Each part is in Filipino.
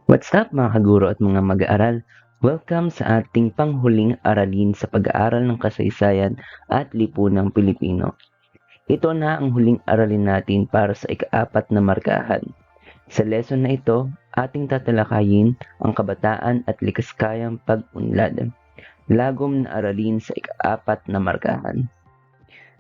What's up mga kaguro at mga mag-aaral? Welcome sa ating panghuling aralin sa pag-aaral ng kasaysayan at lipunang Pilipino. Ito na ang huling aralin natin para sa ika-4 na markahan. Sa lesson na ito, ating tatalakayin ang kabataan at likaskayang pag-unlad. Lagom na aralin sa ika-4 na markahan.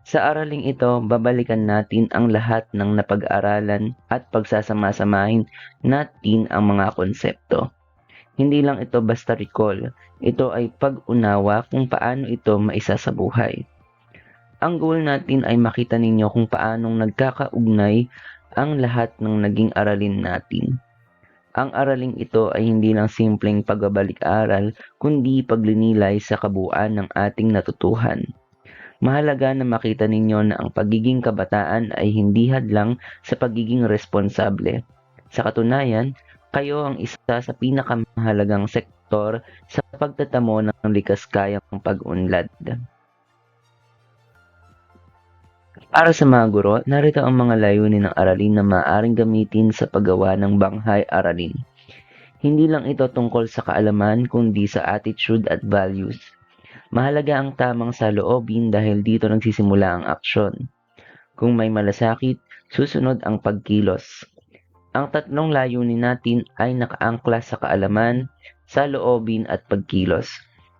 Sa araling ito, babalikan natin ang lahat ng napag-aralan at pagsasama-samahin natin ang mga konsepto. Hindi lang ito basta recall, ito ay pag-unawa kung paano ito maisasabuhay. Ang goal natin ay makita ninyo kung paanong nagkakaugnay ang lahat ng naging aralin natin. Ang araling ito ay hindi lang simpleng pagbabalik-aral, kundi paglinilay sa kabuuan ng ating natutuhan. Mahalaga na makita ninyo na ang pagiging kabataan ay hindi hadlang sa pagiging responsable. Sa katunayan, kayo ang isa sa pinakamahalagang sektor sa pagtatamo ng likaskayang pag-unlad. Para sa mga guro, narito ang mga layunin ng aralin na maaaring gamitin sa paggawa ng banghay aralin. Hindi lang ito tungkol sa kaalaman kundi sa attitude at values. Mahalaga ang tamang saloobin dahil dito nagsisimula ang aksyon. Kung may malasakit, susunod ang pagkilos. Ang tatlong layunin natin ay nakaangkla sa kaalaman, saloobin at pagkilos.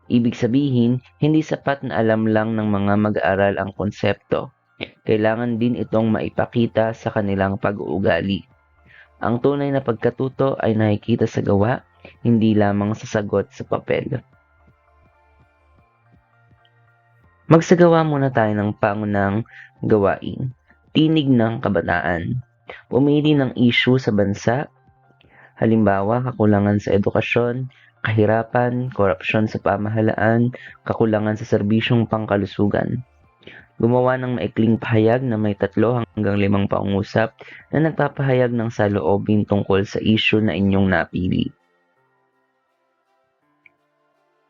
Ibig sabihin, hindi sapat na alam lang ng mga mag-aaral ang konsepto. Kailangan din itong maipakita sa kanilang pag-uugali. Ang tunay na pagkatuto ay nakikita sa gawa, hindi lamang sa sagot sa papel. Magsagawa muna tayo ng pangunang gawain. Tinig ng kabataan. Pumili ng issue sa bansa, halimbawa kakulangan sa edukasyon, kahirapan, korupsyon sa pamahalaan, kakulangan sa serbisyong pangkalusugan. Gumawa ng maikling pahayag na may 3 hanggang 5 pangungusap na nagpapahayag ng saloobin tungkol sa issue na inyong napili.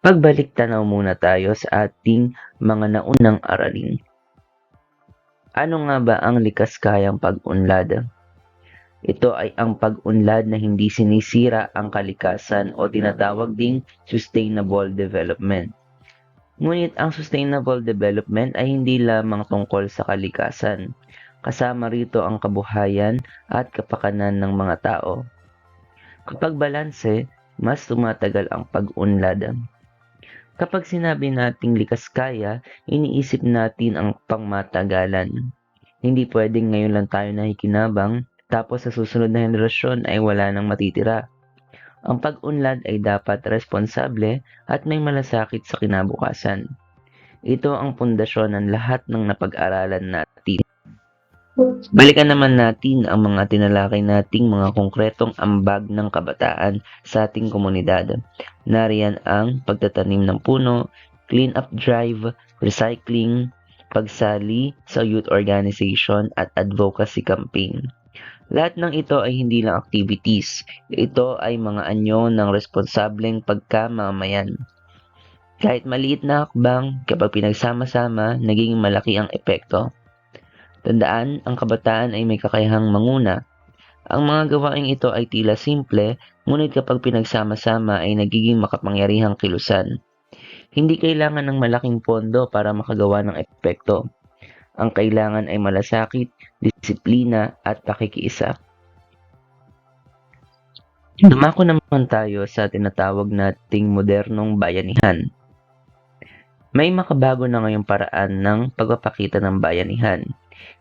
Pagbalik tanaw muna tayo sa ating mga naunang aralin. Ano nga ba ang likaskayang pag-unlad? Ito ay ang pag-unlad na hindi sinisira ang kalikasan o tinatawag ding sustainable development. Ngunit ang sustainable development ay hindi lamang tungkol sa kalikasan. Kasama rito ang kabuhayan at kapakanan ng mga tao. Kapag balanse, mas tumatagal ang pag-unlad. Kapag sinabi nating likaskaya, iniisip natin ang pangmatagalan. Hindi pwedeng ngayon lang tayo nakikinabang, tapos sa susunod na henerasyon ay wala nang matitira. Ang pag-unlad ay dapat responsable at may malasakit sa kinabukasan. Ito ang pundasyon ng lahat ng napag-aralan natin. Balikan naman natin ang mga tinalakay nating mga konkretong ambag ng kabataan sa ating komunidad. Nariyan ang pagtatanim ng puno, clean-up drive, recycling, pagsali sa youth organization at advocacy campaign. Lahat ng ito ay hindi lang activities. Ito ay mga anyo ng responsableng pagkamamayan. Kahit maliit na hakbang, kapag pinagsama-sama, naging malaki ang epekto. Tandaan, ang kabataan ay may kakayahang manguna. Ang mga gawaing ito ay tila simple, ngunit kapag pinagsama-sama ay nagiging makapangyarihang kilusan. Hindi kailangan ng malaking pondo para makagawa ng epekto. Ang kailangan ay malasakit, disiplina at pakikiisa. Dumako naman tayo sa tinatawag nating modernong bayanihan. May makabago na ngayong paraan ng pagpapakita ng bayanihan.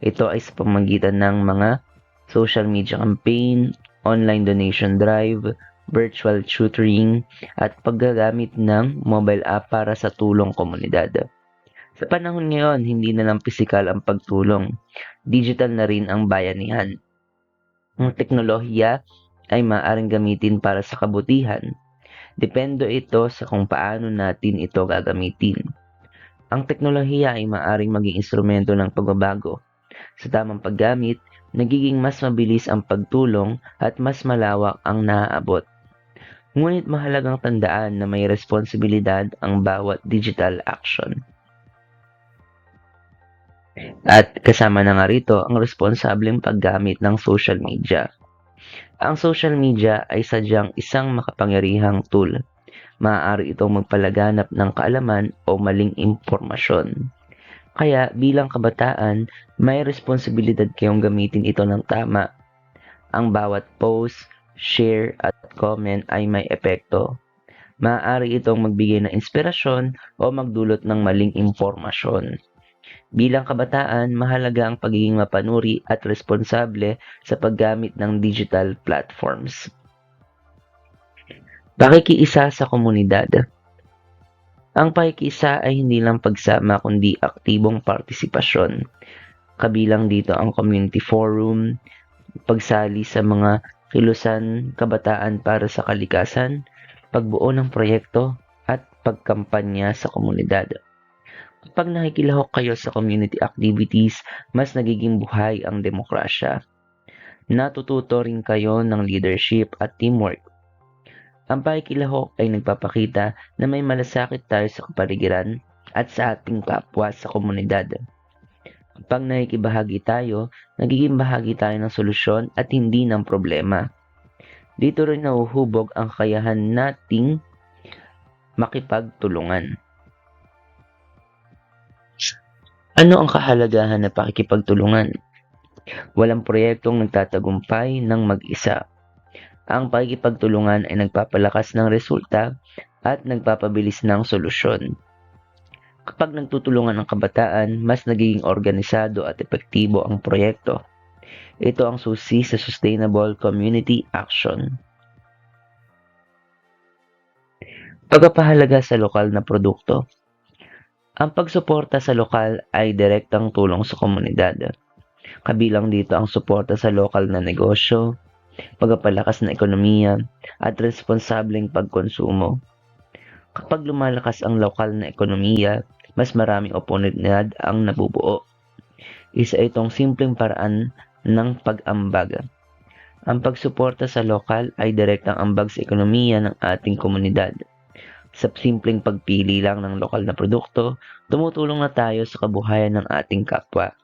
Ito ay sa pamamagitan ng mga social media campaign, online donation drive, virtual tutoring, at paggagamit ng mobile app para sa tulong komunidad. Sa panahon ngayon, hindi na lang pisikal ang pagtulong. Digital na rin ang bayanihan. Ang teknolohiya ay maaaring gamitin para sa kabutihan. Depende ito sa kung paano natin ito gagamitin. Ang teknolohiya ay maaaring maging instrumento ng pagbabago. Sa tamang paggamit, nagiging mas mabilis ang pagtulong at mas malawak ang naaabot. Ngunit mahalagang tandaan na may responsibilidad ang bawat digital action. At kasama na nga rito ang responsableng paggamit ng social media. Ang social media ay sadyang isang makapangyarihang tool. Maaari itong magpalaganap ng kaalaman o maling impormasyon. Kaya bilang kabataan, may responsibilidad kayong gamitin ito ng tama. Ang bawat post, share at comment ay may epekto. Maaari itong magbigay ng inspirasyon o magdulot ng maling impormasyon. Bilang kabataan, mahalaga ang pagiging mapanuri at responsable sa paggamit ng digital platforms. Pakikiisa sa komunidad. Ang pakikiisa ay hindi lang pagsama kundi aktibong partisipasyon. Kabilang dito ang community forum, pagsali sa mga kilusan kabataan para sa kalikasan, pagbuo ng proyekto, at pagkampanya sa komunidad. Kapag nakikilahok kayo sa community activities, mas nagiging buhay ang demokrasya. Natututo rin kayo ng leadership at teamwork. Ang pakikilahok ay nagpapakita na may malasakit tayo sa kapaligiran at sa ating kapwa sa komunidad. Kapag nakikibahagi tayo, nagiging bahagi tayo ng solusyon at hindi ng problema. Dito rin nahuhubog ang kakayahan nating makipagtulungan. Ano ang kahalagahan ng pakikipagtulungan? Walang proyektong nagtatagumpay ng mag-isa. Ang pakikipagtulungan ay nagpapalakas ng resulta at nagpapabilis ng solusyon. Kapag nagtutulungan ang kabataan, mas nagiging organisado at epektibo ang proyekto. Ito ang susi sa sustainable community action. Pagpapahalaga sa lokal na produkto. Ang pagsuporta sa lokal ay direktang tulong sa komunidad. Kabilang dito ang suporta sa lokal na negosyo, pagpapalakas ng ekonomiya, at responsableng pagkonsumo. Kapag lumalakas ang lokal na ekonomiya, mas maraming oportunidad ang nabubuo. Isa itong simpleng paraan ng pag-ambag. Ang pagsuporta sa lokal ay direktang ambag sa ekonomiya ng ating komunidad. Sa simpleng pagpili lang ng lokal na produkto, tumutulong na tayo sa kabuhayan ng ating kapwa.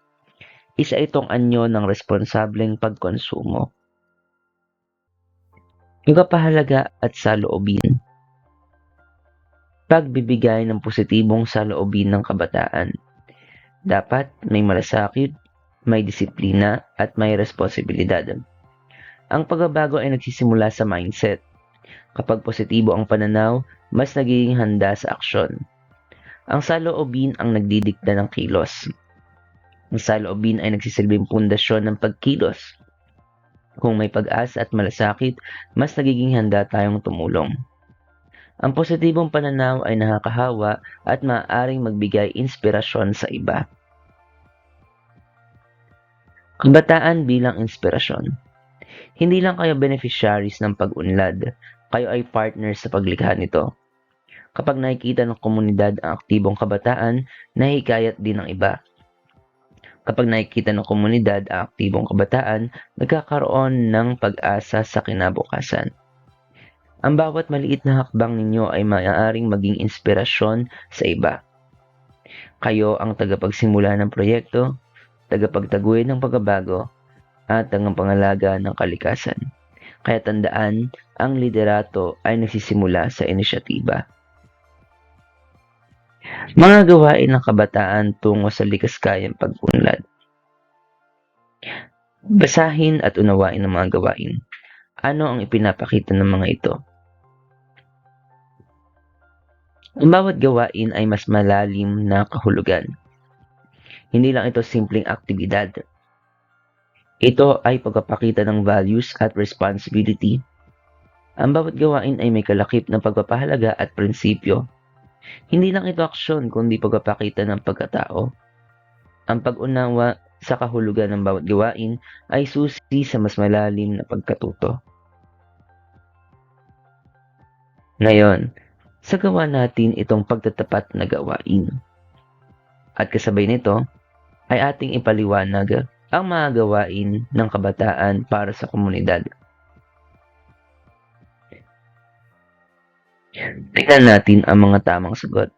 Isa itong anyo ng responsableng pagkonsumo. Pagpapahalaga at saloobin. Pagbibigay ng positibong saloobin ng kabataan. Dapat may malasakit, may disiplina, at may responsibilidad. Ang pagbabago ay nagsisimula sa mindset. Kapag positibo ang pananaw, mas nagiging handa sa aksyon. Ang saloobin ang nagdidikta ng kilos. Ang saloobin ay nagsisilbing pundasyon ng pagkilos. Kung may pag-asa at malasakit, mas nagiging handa tayong tumulong. Ang positibong pananaw ay nakakahawa at maaaring magbigay inspirasyon sa iba. Kabataan bilang inspirasyon. Hindi lang kayo beneficiaries ng pag-unlad, kayo ay partners sa paglikha nito. Kapag nakikita ng komunidad ang aktibong kabataan, nahihikayat din ng iba. Kapag nakikita ng komunidad ang aktibong kabataan, nagkakaroon ng pag-asa sa kinabukasan. Ang bawat maliit na hakbang ninyo ay maaaring maging inspirasyon sa iba. Kayo ang tagapagsimula ng proyekto, tagapagtaguyod ng pagbabago, at tagapangalaga ng kalikasan. Kaya tandaan, ang liderato ay nagsisimula sa inisyatiba. Mga gawain ng kabataan tungo sa likaskayang pag-unlad. Basahin at unawain ang mga gawain. Ano ang ipinapakita ng mga ito? Ang bawat gawain ay mas malalim na kahulugan. Hindi lang ito simpleng aktibidad. Ito ay pagpapakita ng values at responsibility. Ang bawat gawain ay may kalakip na pagpapahalaga at prinsipyo. Hindi lang ito aksyon kundi pagpapakita ng pagkatao. Ang pag-unawa sa kahulugan ng bawat gawain ay susi sa mas malalim na pagkatuto. Ngayon, sagawa natin itong pagtatapat na gawain. At kasabay nito ay ating ipaliwanag ang mga gawain ng kabataan para sa komunidad. Tingnan natin ang mga tamang sagot.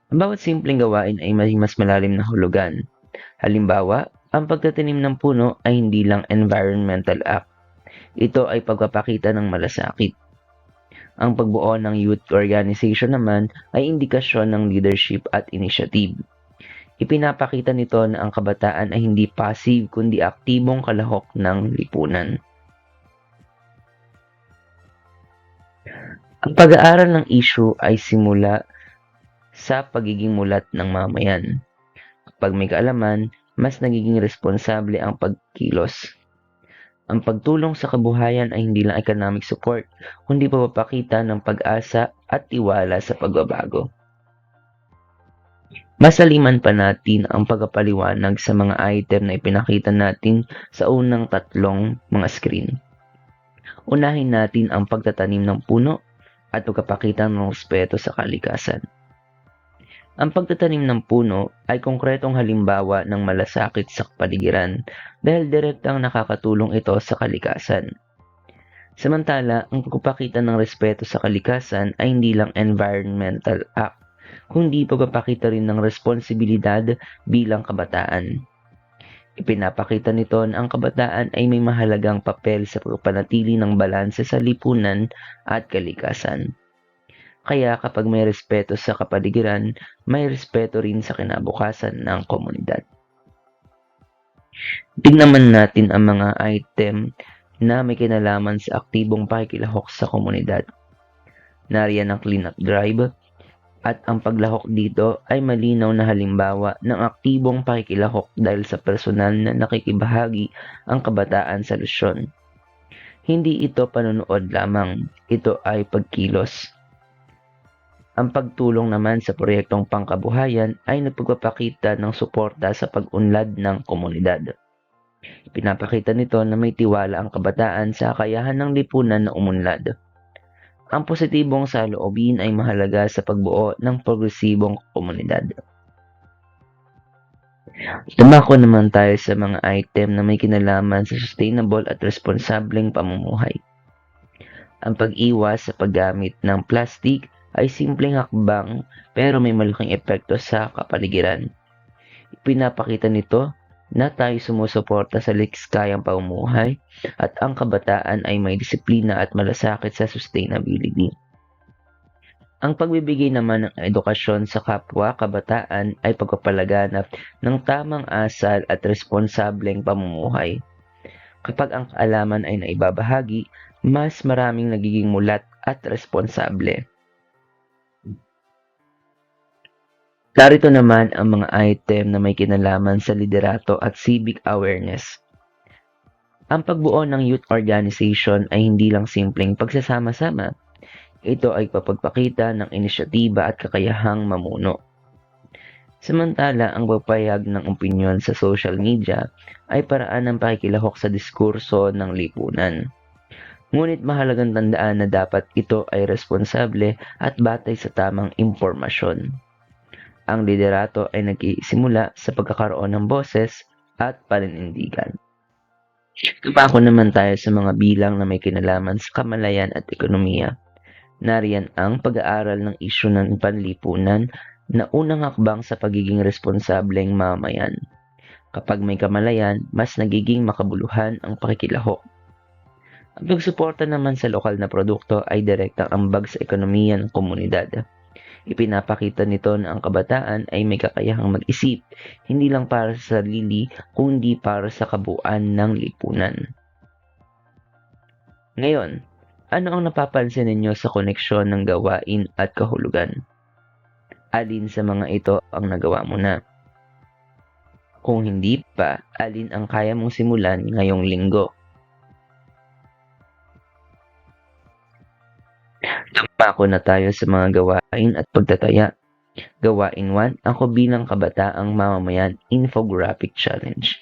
Ang bawat simpleng gawain ay may mas malalim na hulugan. Halimbawa, ang pagtatanim ng puno ay hindi lang environmental act. Ito ay pagpapakita ng malasakit. Ang pagbuo ng youth organization naman ay indikasyon ng leadership at initiative. Ipinapakita nito na ang kabataan ay hindi passive kundi aktibong kalahok ng lipunan. Ang pag-aaral ng issue ay simula sa pagiging mulat ng mamayan. Kapag may kaalaman, mas nagiging responsable ang pagkilos. Ang pagtulong sa kabuhayan ay hindi lang economic support, kundi pagpapakita ng pag-asa at tiwala sa pagbabago. Masaliman pa natin ang pagpapaliwanag sa mga item na ipinakita natin sa unang tatlong mga screen. Unahin natin ang pagtatanim ng puno at pagpapakita ng respeto sa kalikasan. Ang pagtatanim ng puno ay konkretong halimbawa ng malasakit sa kapaligiran dahil direktang nakakatulong ito sa kalikasan. Samantala, ang pagpapakita ng respeto sa kalikasan ay hindi lang environmental act, kundi pagpapakita rin ng responsibilidad bilang kabataan. Ipinapakita nito na ang kabataan ay may mahalagang papel sa pagpanatili ng balanse sa lipunan at kalikasan. Kaya kapag may respeto sa kapaligiran, may respeto rin sa kinabukasan ng komunidad. Tingnan natin ang mga item na may kinalaman sa aktibong pakikilahok sa komunidad. Nariyan ang cleanup drive at ang paglahok dito ay malinaw na halimbawa ng aktibong pakikilahok dahil sa personal na nakikibahagi ang kabataan sa lusyon. Hindi ito panonood lamang, ito ay pagkilos. Ang pagtulong naman sa proyektong pangkabuhayan ay nagpagpapakita ng suporta sa pag-unlad ng komunidad. Pinapakita nito na may tiwala ang kabataan sa kakayahan ng lipunan na umunlad. Ang positibong saloobin ay mahalaga sa pagbuo ng progresibong komunidad. Dumako naman tayo sa mga item na may kinalaman sa sustainable at responsableng pamumuhay. Ang pag-iwas sa paggamit ng plastic ay simpleng hakbang pero may malaking epekto sa kapaligiran. Ipinapakita nito na tayo sumusuporta sa likas-kayang pamumuhay at ang kabataan ay may disiplina at malasakit sa sustainability. Ang pagbibigay naman ng edukasyon sa kapwa kabataan ay pagpapalaganap ng tamang asal at responsableng pamumuhay. Kapag ang kaalaman ay naibabahagi, mas maraming nagiging mulat at responsable. Narito naman ang mga item na may kinalaman sa liderato at civic awareness. Ang pagbuo ng youth organization ay hindi lang simpleng pagsasama-sama. Ito ay papagpakita ng inisyatiba at kakayahang mamuno. Samantala, ang pagpayag ng opinyon sa social media ay paraan ng pakikilahok sa diskurso ng lipunan. Ngunit mahalagang tandaan na dapat ito ay responsable at batay sa tamang impormasyon. Ang liderato ay nagsisimula sa pagkakaroon ng boses at paninindigan. Dumako naman tayo sa mga bilang na may kinalaman sa kamalayan at ekonomiya. Nariyan ang pag-aaral ng isyu ng panlipunan na unang hakbang sa pagiging responsableng mamayan. Kapag may kamalayan, mas nagiging makabuluhan ang pakikilahok. Ang pagsuporta naman sa lokal na produkto ay direktang ambag sa ekonomiya ng komunidad. Ipinapakita nito na ang kabataan ay may kakayahang mag-isip, hindi lang para sa sarili, kundi para sa kabuuan ng lipunan. Ngayon, ano ang napapansin ninyo sa koneksyon ng gawain at kahulugan? Alin sa mga ito ang nagawa mo na? Kung hindi pa, alin ang kaya mong simulan ngayong linggo? Dumako na tayo sa mga gawain at pagtataya. Gawain 1, ako bilang kabataang mamamayan infographic challenge.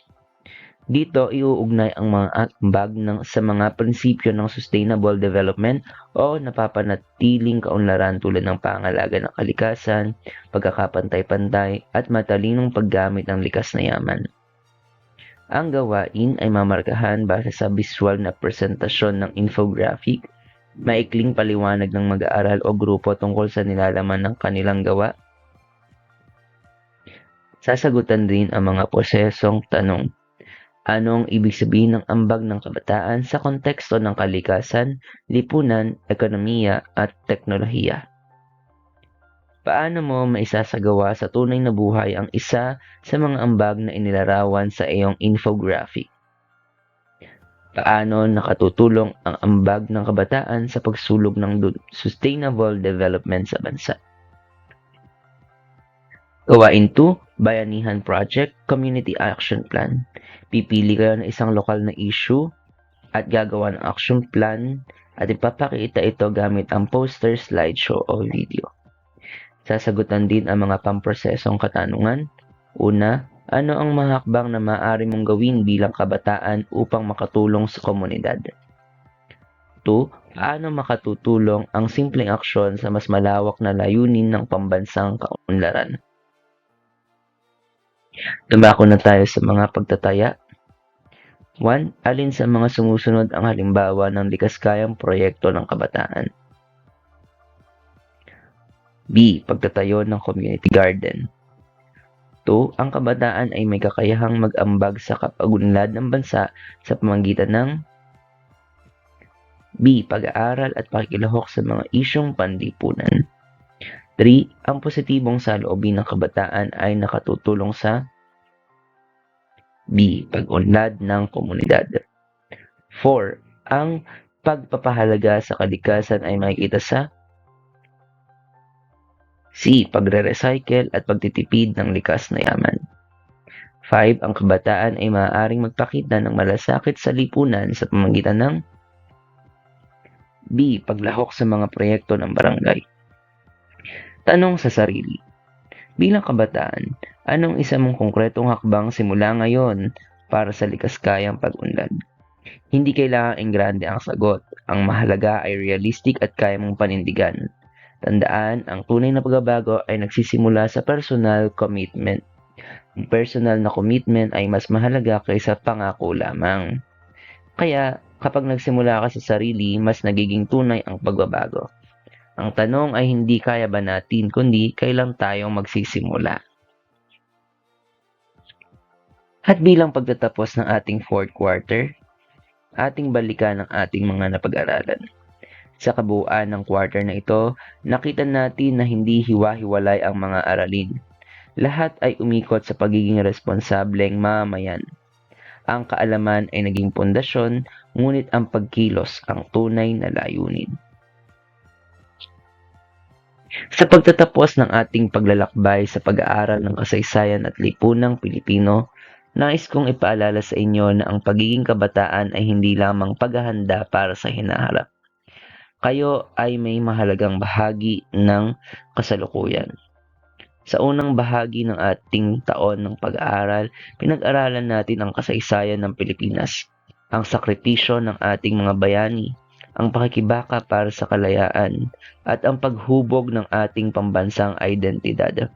Dito, iuugnay ang mga ambag sa mga prinsipyo ng sustainable development o napapanatiling kaunlaran tulad ng pangalaga ng kalikasan, pagkakapantay-pantay, at matalinong paggamit ng likas na yaman. Ang gawain ay mamarkahan base sa visual na presentasyon ng infographic, maikling paliwanag ng mag-aaral o grupo tungkol sa nilalaman ng kanilang gawa. Sasagutan din ang mga prosesong tanong. Anong ibig sabihin ng ambag ng kabataan sa konteksto ng kalikasan, lipunan, ekonomiya at teknolohiya? Paano mo maisasagawa sa tunay na buhay ang isa sa mga ambag na inilarawan sa iyong infographic? Paano nakatutulong ang ambag ng kabataan sa pagsulog ng sustainable development sa bansa? Gawain 2, Bayanihan Project Community Action Plan. Pipili kayo ng isang lokal na issue at gagawa ng action plan at ipapakita ito gamit ang poster, slideshow o video. Sasagutan din ang mga pamprosesong katanungan. Una, ano ang mga hakbang na maaari mong gawin bilang kabataan upang makatulong sa komunidad? 2, paano makatutulong ang simpleng aksyon sa mas malawak na layunin ng pambansang kaunlaran? Dumako na tayo sa mga pagtataya. 1. Alin sa mga sumusunod ang halimbawa ng likaskayang proyekto ng kabataan? B. Pagtatayo ng community garden. 2. Ang kabataan ay may kakayahang mag-ambag sa kapagunlad ng bansa sa pamamagitan ng B. Pag-aaral at pakikilahok sa mga isyong panlipunan. 3. Ang positibong saloobin ng kabataan ay nakatutulong sa B. Pag-unlad ng komunidad. 4. Ang pagpapahalaga sa kalikasan ay makikita sa C. Pagre-recycle at pagtitipid ng likas na yaman. 5. Ang kabataan ay maaaring magpakita ng malasakit sa lipunan sa pamamagitan ng B. Paglahok sa mga proyekto ng barangay. Tanong sa sarili. Bilang kabataan, anong isa mong konkretong hakbang simula ngayon para sa likaskayang pag-unlad? Hindi kailangang engrande ang sagot. Ang mahalaga ay realistic at kaya mong panindigan. Tandaan, ang tunay na pagbabago ay nagsisimula sa personal commitment. Ang personal na commitment ay mas mahalaga kaysa pangako lamang. Kaya, kapag nagsimula ka sa sarili, mas nagiging tunay ang pagbabago. Ang tanong ay hindi kaya ba natin, kundi kailan tayong magsisimula. At bilang pagtatapos ng ating 4th quarter, ating balikan ang ating mga napag-aralan. Sa kabuuan ng quarter na ito, nakita natin na hindi hiwa-hiwalay ang mga aralin. Lahat ay umikot sa pagiging responsableng mamamayan. Ang kaalaman ay naging pundasyon, ngunit ang pagkilos ang tunay na layunin. Sa pagtatapos ng ating paglalakbay sa pag-aaral ng kasaysayan at lipunang Pilipino, nais kong ipaalala sa inyo na ang pagiging kabataan ay hindi lamang paghahanda para sa hinaharap. Kayo ay may mahalagang bahagi ng kasalukuyan. Sa unang bahagi ng ating taon ng pag-aaral, pinag-aralan natin ang kasaysayan ng Pilipinas, ang sakripisyo ng ating mga bayani, ang pakikibaka para sa kalayaan, at ang paghubog ng ating pambansang identidad.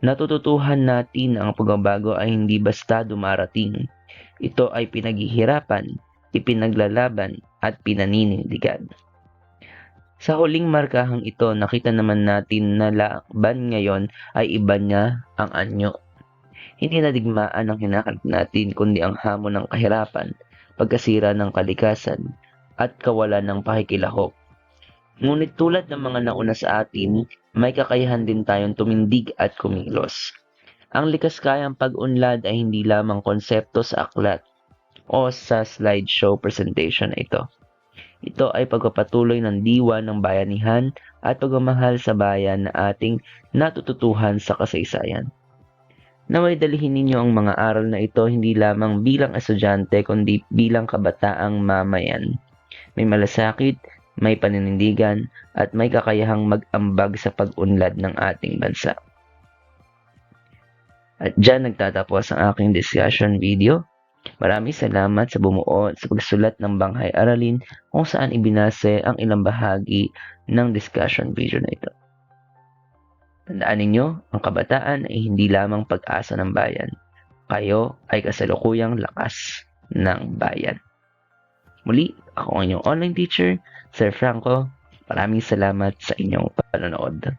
Natututuhan natin na ang pagbabago ay hindi basta dumarating. Ito ay pinaghihirapan, ipinaglalaban, at pinaninindigan. Sa huling markahang ito, nakita naman natin na laban ngayon ay iba niya ang anyo. Hindi na digmaan ang hinahanap natin, kundi ang hamon ng kahirapan, pagkasira ng kalikasan, at kawalan ng pakikilahok. Ngunit tulad ng mga nauna sa atin, may kakayahan din tayong tumindig at kumilos. Ang likaskayang pag-unlad ay hindi lamang konsepto sa aklat o sa slideshow presentation na ito. Ito ay pagpapatuloy ng diwa ng bayanihan at pagmamahal sa bayan na ating natututuhan sa kasaysayan. Naway dalhin ninyo ang mga aral na ito hindi lamang bilang estudyante kundi bilang kabataang mamayan. May malasakit, may paninindigan, at may kakayahang mag-ambag sa pag-unlad ng ating bansa. At dyan nagtatapos ang aking discussion video. Maraming salamat sa bumuo sa pagsulat ng Banghay Aralin kung saan ibinase ang ilang bahagi ng discussion video na ito. Tandaan ninyo, ang kabataan ay hindi lamang pag-asa ng bayan. Kayo ay kasalukuyang lakas ng bayan. Muli, ako ang inyong online teacher, Sir Franco. Maraming salamat sa inyong panonood.